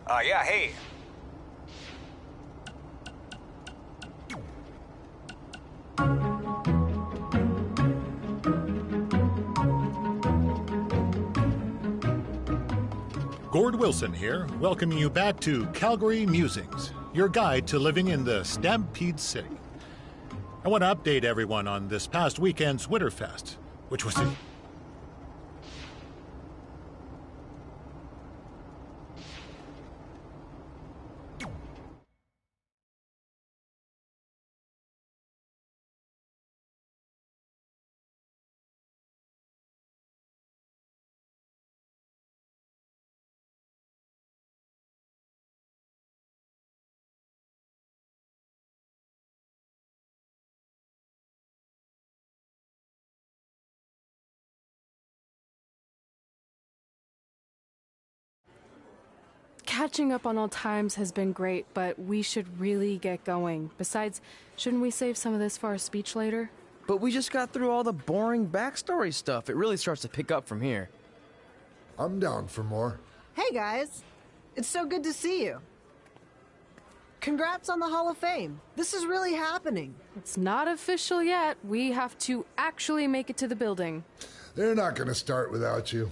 Yeah, hey. Gord Wilson here, welcoming you back to Calgary Musings, your guide to living in the Stampede City. I want to update everyone on this past weekend's Winterfest, which was Catching up on old times has been great, but we should really get going. Besides, shouldn't we save some of this for our speech later? But we just got through all the boring backstory stuff. It really starts to pick up from here. I'm down for more. Hey guys, it's so good to see you. Congrats on the Hall of Fame. This is really happening. It's not official yet. We have to actually make it to the building. They're not going to start without you.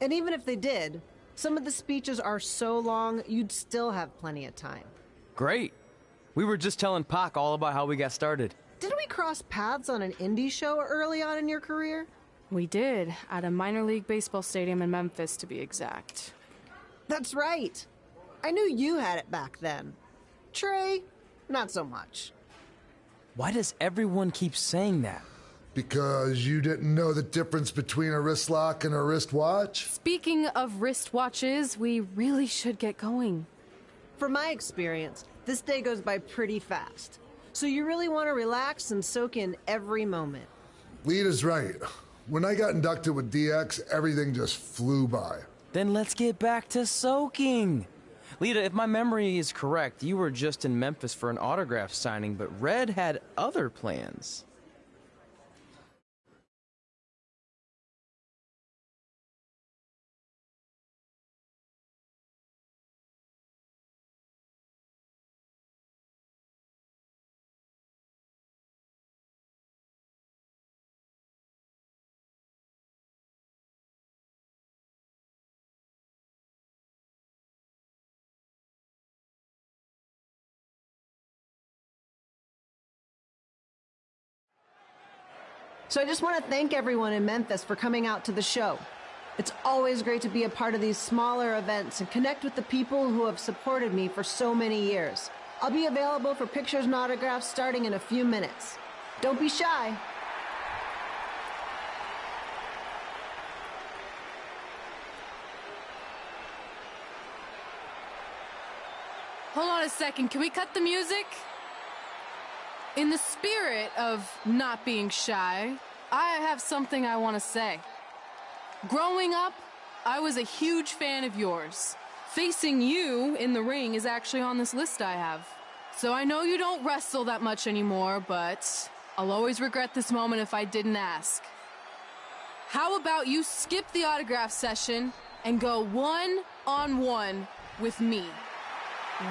And even if they did, some of the speeches are so long, you'd still have plenty of time. Great. We were just telling Pac all about how we got started. Didn't we cross paths on an indie show early on in your career? We did, at a minor league baseball stadium in Memphis, to be exact. That's right. I knew you had it back then. Trey, not so much. Why does everyone keep saying that? Because you didn't know the difference between a wrist lock and a wristwatch? Speaking of wristwatches, we really should get going. From my experience, this day goes by pretty fast. So you really want to relax and soak in every moment. Lita's right. When I got inducted with DX, everything just flew by. Then let's get back to soaking. Lita, if my memory is correct, you were just in Memphis for an autograph signing, but Red had other plans. So I just want to thank everyone in Memphis for coming out to the show. It's always great to be a part of these smaller events and connect with the people who have supported me for so many years. I'll be available for pictures and autographs starting in a few minutes. Don't be shy. Hold on a second, can we cut the music? In the spirit of not being shy, I have something I want to say. Growing up, I was a huge fan of yours. Facing you in the ring is actually on this list I have. So I know you don't wrestle that much anymore, but I'll always regret this moment if I didn't ask. How about you skip the autograph session and go one-on-one with me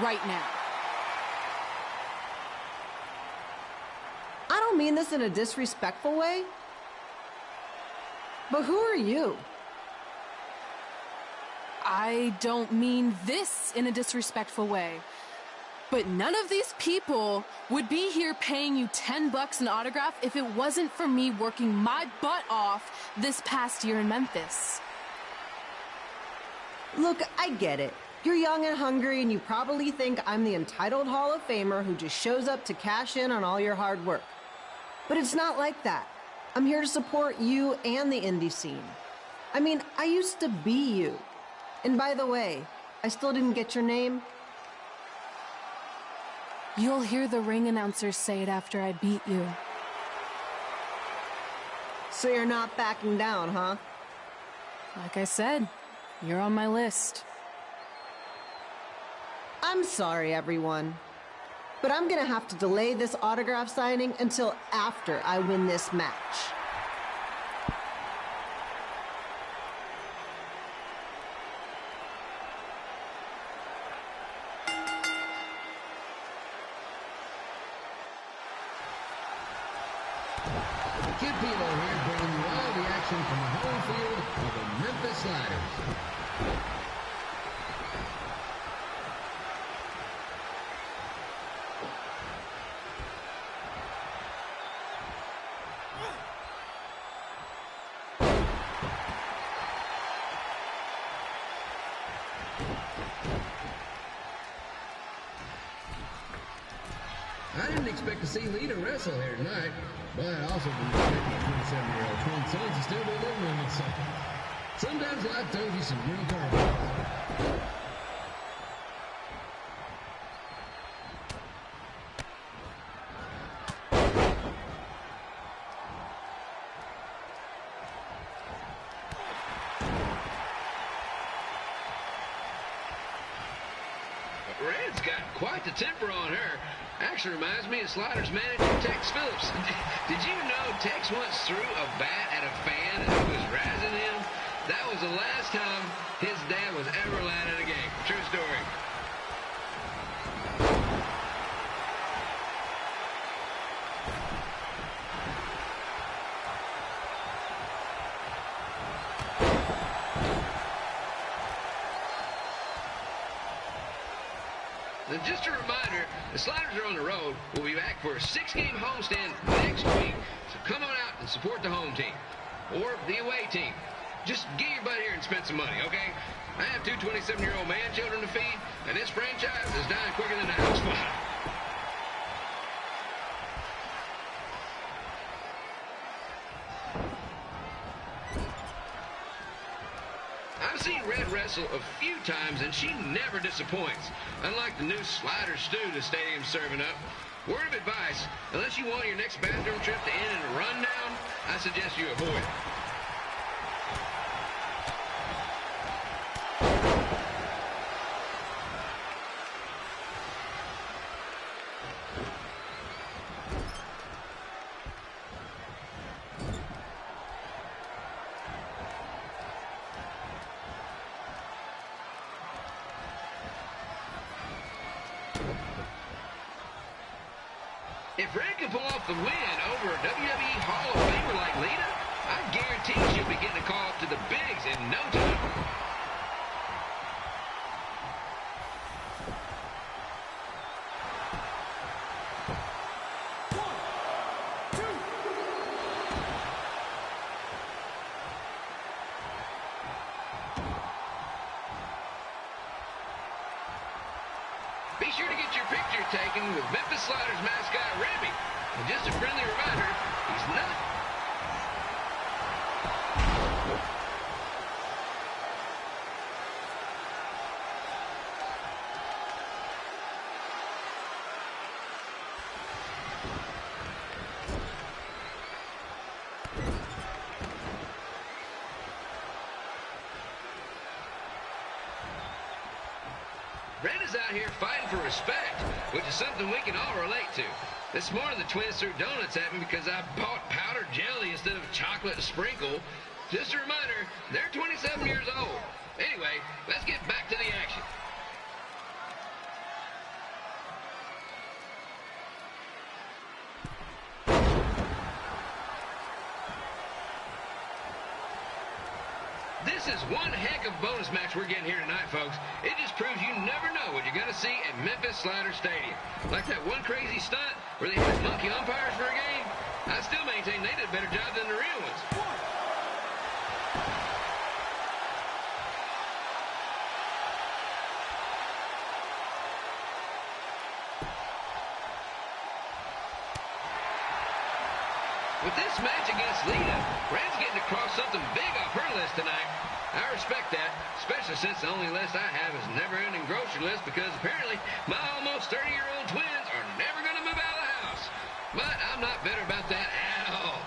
right now? I don't mean this in a disrespectful way, but who are you? I don't mean this in a disrespectful way, but none of these people would be here paying you $10 an autograph if it wasn't for me working my butt off this past year in Memphis. Look, I get it. You're young and hungry, and you probably think I'm the entitled Hall of Famer who just shows up to cash in on all your hard work. But it's not like that. I'm here to support you and the indie scene. I mean, I used to be you. And by the way, I still didn't get your name. You'll hear the ring announcer say it after I beat you. So you're not backing down, huh? Like I said, you're on my list. I'm sorry, everyone. But I'm gonna have to delay this autograph signing until after I win this match. Kid Pilo here, bringing you all the action from the home field of the Memphis Sliders. I didn't expect to see Lita wrestle here tonight, but I also didn't expect my 27-year-old twin sons to still be living with me. So sometimes life throws you some real curveballs. Red's got quite the temper on her. Actually reminds me of Sliders manager Tex Phillips. Did you know Tex once threw a bat at a fan who was razzing him? That was the last time his dad was ever allowed at a game. True story. And just a reminder, the Sliders are on the road. We'll be back for a 6-game homestand next week. So come on out and support the home team or the away team. Just get your butt here and spend some money, okay? I have 2 27-year-old man children to feed, and this franchise is dying quicker than a house fire. I've seen Red wrestle a few times, and she never disappoints. Unlike the new Slider stew the stadium's serving up. Word of advice, unless you want your next bathroom trip to end in a rundown, I suggest you avoid it. If Red can pull off the win over a WWE Hall of Famer like Lita, I guarantee she'll be getting a call up to the bigs in no time. Be sure to get your picture taken with Memphis Sliders mascot Remy. And just a friendly reminder, he's not. Red is out here fighting for respect, which is something we can all relate to. This morning, the twins threw donuts at me because I bought powdered jelly instead of chocolate and sprinkle. Just a reminder, they're 27 years old. Anyway, let's get back to the action. This is one heck of a bonus match we're getting here tonight, folks. It just proves you never know what you're going to see at Memphis Sliders Stadium. Like that one crazy stunt where they had monkey umpires for a game. I still maintain they did a better job than the real ones. With this match against Lita, Red's getting across something big off her list tonight. I respect that, especially since the only list I have is a never-ending grocery list because apparently my almost 30-year-old twins are never going to move out of the house. But I'm not bitter about that at all.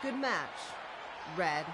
Good match, Red.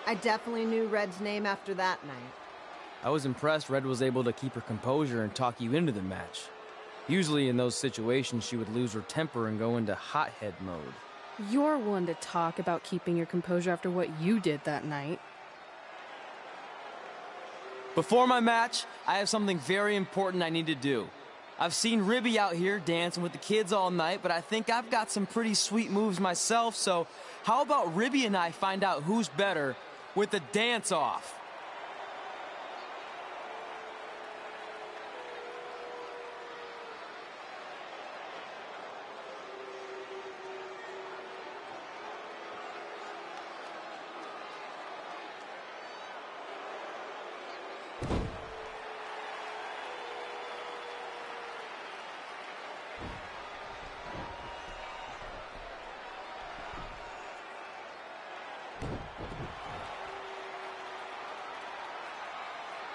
I definitely knew Red's name after that night. I was impressed Red was able to keep her composure and talk you into the match. Usually in those situations, she would lose her temper and go into hothead mode. You're one to talk about keeping your composure after what you did that night. Before my match, I have something very important I need to do. I've seen Ribby out here dancing with the kids all night, but I think I've got some pretty sweet moves myself, so how about Ribby and I find out who's better with the dance-off?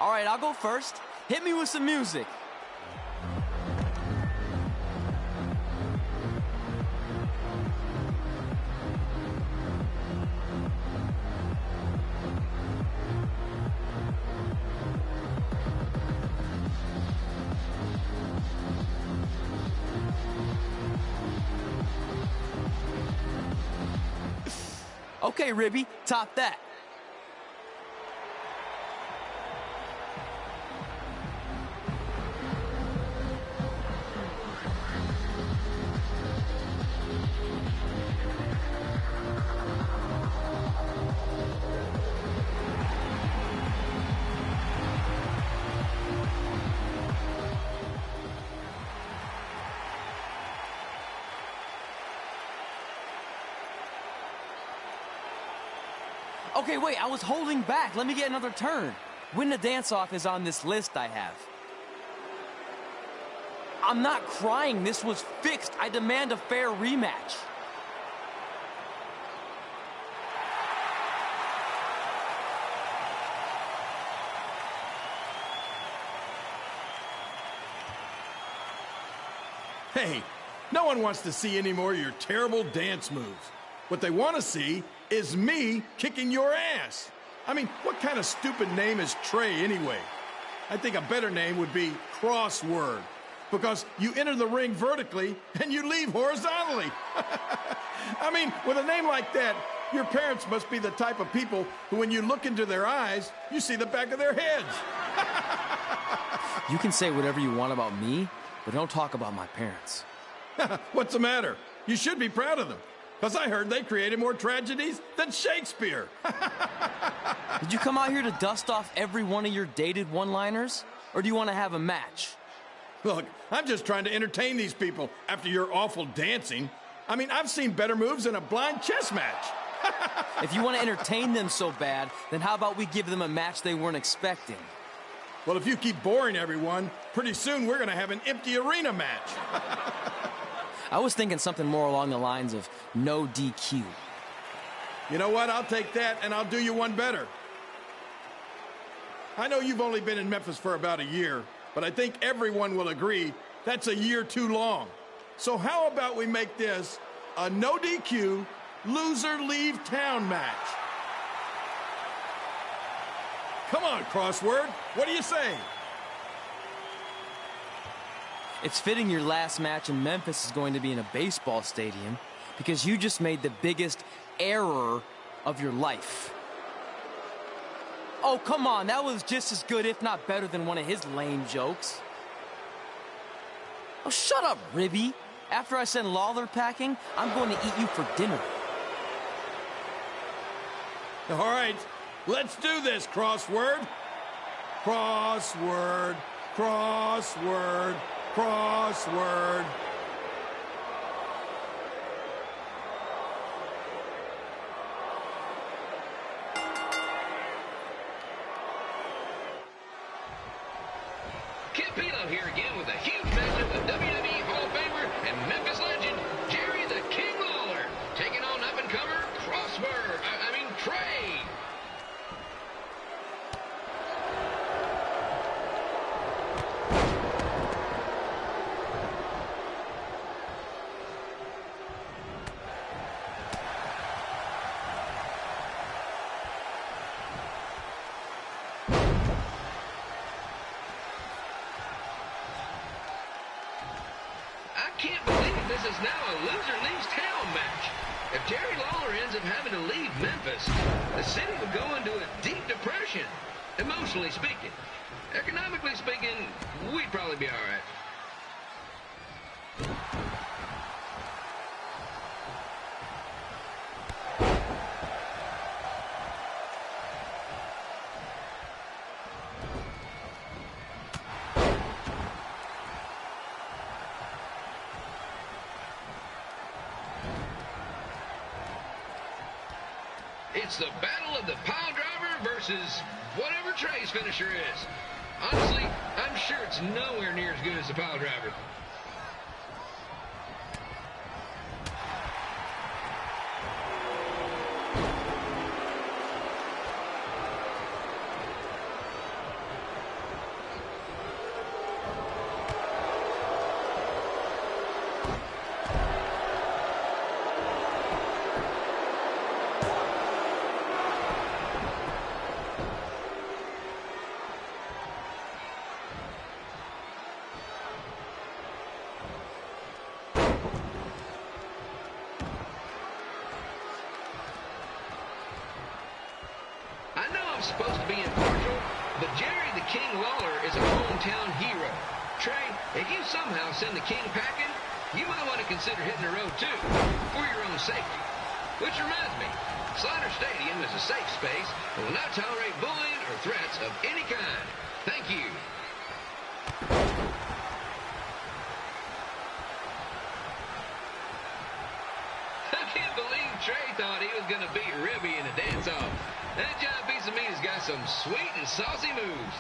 All right, I'll go first. Hit me with some music. Okay, Ribby, top that. Okay, wait, I was holding back. Let me get another turn. Win the dance-off is on this list I have. I'm not crying. This was fixed. I demand a fair rematch. Hey, no one wants to see any more of your terrible dance moves. What they want to see is me kicking your ass. I mean, what kind of stupid name is Trey anyway? I think a better name would be Crossword, because you enter the ring vertically and you leave horizontally. I mean, with a name like that, your parents must be the type of people who, when you look into their eyes, you see the back of their heads. You can say whatever you want about me, but don't talk about my parents. What's the matter? You should be proud of them. Because I heard they created more tragedies than Shakespeare. Did you come out here to dust off every one of your dated one-liners? Or do you want to have a match? Look, I'm just trying to entertain these people after your awful dancing. I mean, I've seen better moves in a blind chess match. If you want to entertain them so bad, then how about we give them a match they weren't expecting? Well, if you keep boring everyone, pretty soon we're going to have an empty arena match. I was thinking something more along the lines of no DQ. You know what? I'll take that, and I'll do you one better. I know you've only been in Memphis for about a year, but I think everyone will agree that's a year too long. So how about we make this a no DQ, loser leave town match? Come on, Crossword. What do you say? It's fitting your last match in Memphis is going to be in a baseball stadium because you just made the biggest error of your life. Oh, come on. That was just as good, if not better, than one of his lame jokes. Oh, shut up, Ribby. After I send Lawler packing, I'm going to eat you for dinner. All right, let's do this, crossword. Crossword, crossword, crossword. Kip Pilo here again with a huge matchup with WWE Hall of Famer and Memphis legend, Jerry the King Lawler, taking on up-and-comer Trey. I can't believe this is now a loser leaves town match. If Jerry Lawler ends up having to leave Memphis, the city would go into a deep depression, emotionally speaking. Economically speaking, we'd probably be all right. It's the battle of the pile driver versus whatever Trey's finisher is. Honestly, I'm sure it's nowhere near as good as the pile driver. I'm supposed to be impartial, but Jerry the King Lawler is a hometown hero. Trey, if you somehow send the King packing, you might want to consider hitting the road too, for your own safety. Which reminds me, Slaughter Stadium is a safe space and will not tolerate bullying or threats of any kind. Thank you. I can't believe Trey thought he was going to beat Ribby in a dance-off. That giant piece of meat has got some sweet and saucy moves.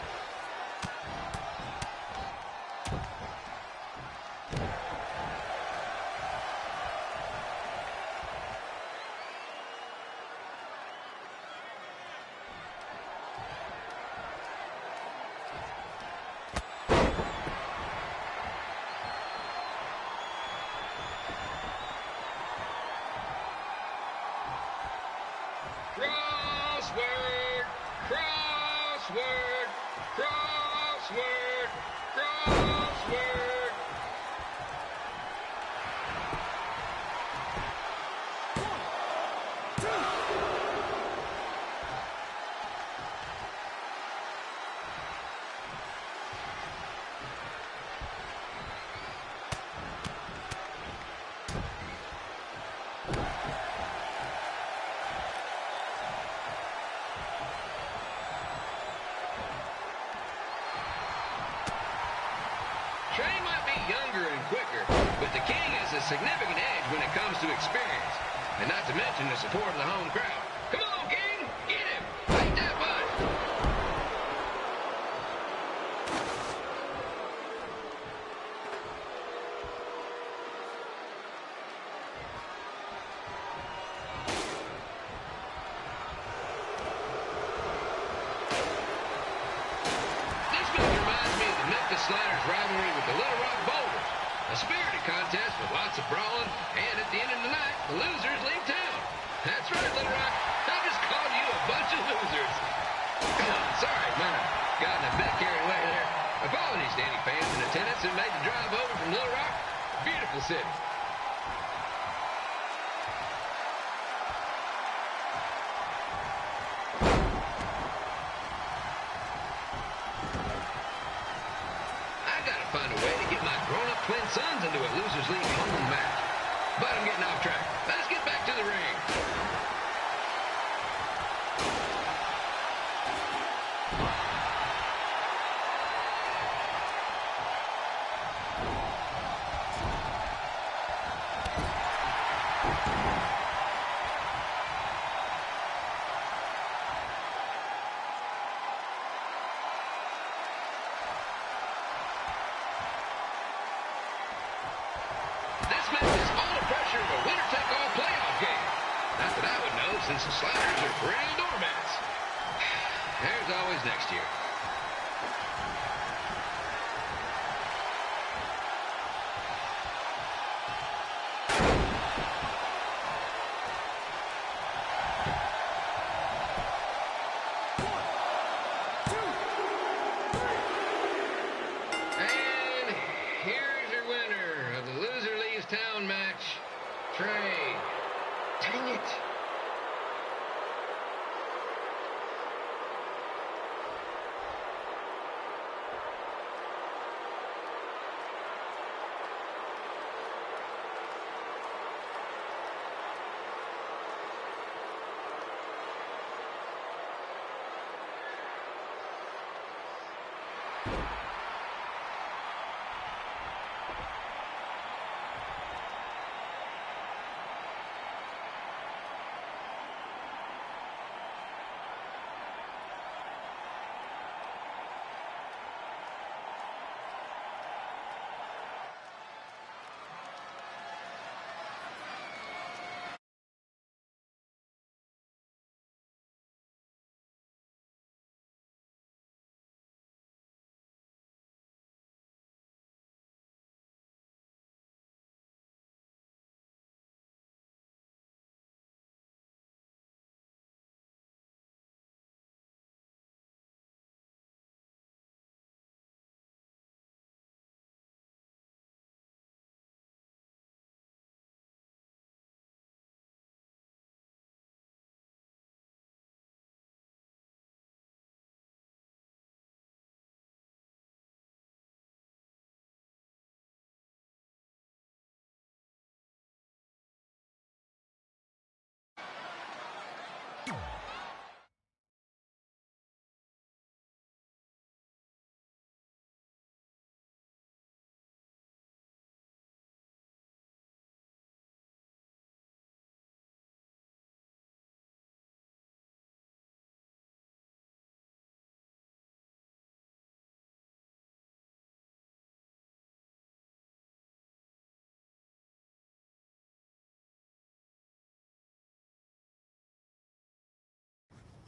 Crossword, crossword, crossword, crossword. Trey might be younger and quicker, but the King has a significant edge when it comes to experience, and not to mention the support of the home crowd. Come on, King, get him! Take that butt! This match reminds me of the Memphis Sliders rivalry with the Little Rock Boulders. A spirited contest with lots of brawling, and at the end of the night, the losers leave town. That's right, Little Rock. I just called you a bunch of losers. Sorry, might have gotten a bit carried away there. Apologies to any fans in attendance who made the drive over from Little Rock. Beautiful city. I gotta find a way to get my grown-up twin Sons into a Losers League home match. But I'm getting off track. Let's get back to the ring. This match is all the pressure of a winner-take-all playoff game. Not that I would know, since the Sliders are perennial doormats. There's always next year. And here's your winner of the Loser Leaves Town match, Trey. Dang it.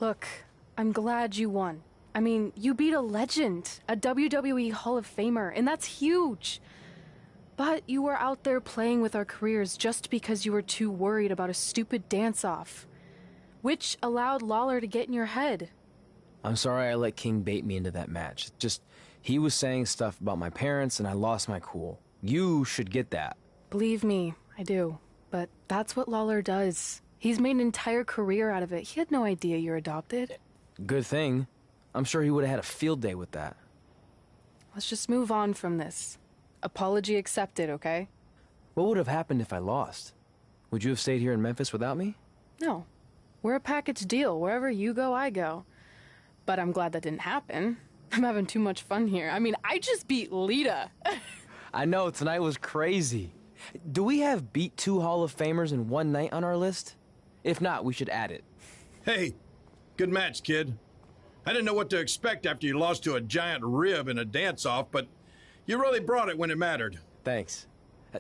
Look, I'm glad you won. I mean, you beat a legend, a WWE Hall of Famer, and that's huge. But you were out there playing with our careers just because you were too worried about a stupid dance-off, which allowed Lawler to get in your head. I'm sorry I let King bait me into that match. Just, he was saying stuff about my parents and I lost my cool. You should get that. Believe me, I do. But that's what Lawler does. He's made an entire career out of it. He had no idea you're adopted. Good thing. I'm sure he would have had a field day with that. Let's just move on from this. Apology accepted, okay? What would have happened if I lost? Would you have stayed here in Memphis without me? No. We're a package deal. Wherever you go, I go. But I'm glad that didn't happen. I'm having too much fun here. I mean, I just beat Lita. I know, tonight was crazy. Do we have beat 2 Hall of Famers in one night on our list? If not, we should add it. Hey, good match, kid. I didn't know what to expect after you lost to a giant rib in a dance-off, but you really brought it when it mattered. Thanks.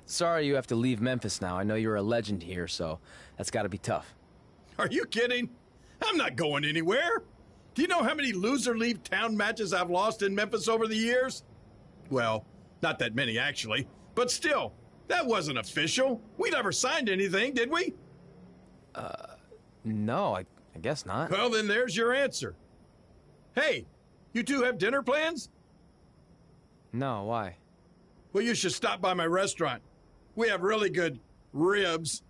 Sorry you have to leave Memphis now. I know you're a legend here, so that's gotta be tough. Are you kidding? I'm not going anywhere. Do you know how many loser leave town matches I've lost in Memphis over the years? Well, not that many, actually. But still, that wasn't official. We never signed anything, did we? No, I guess not. Well, then there's your answer. Hey, you two have dinner plans? No, why? Well, you should stop by my restaurant. We have really good ribs.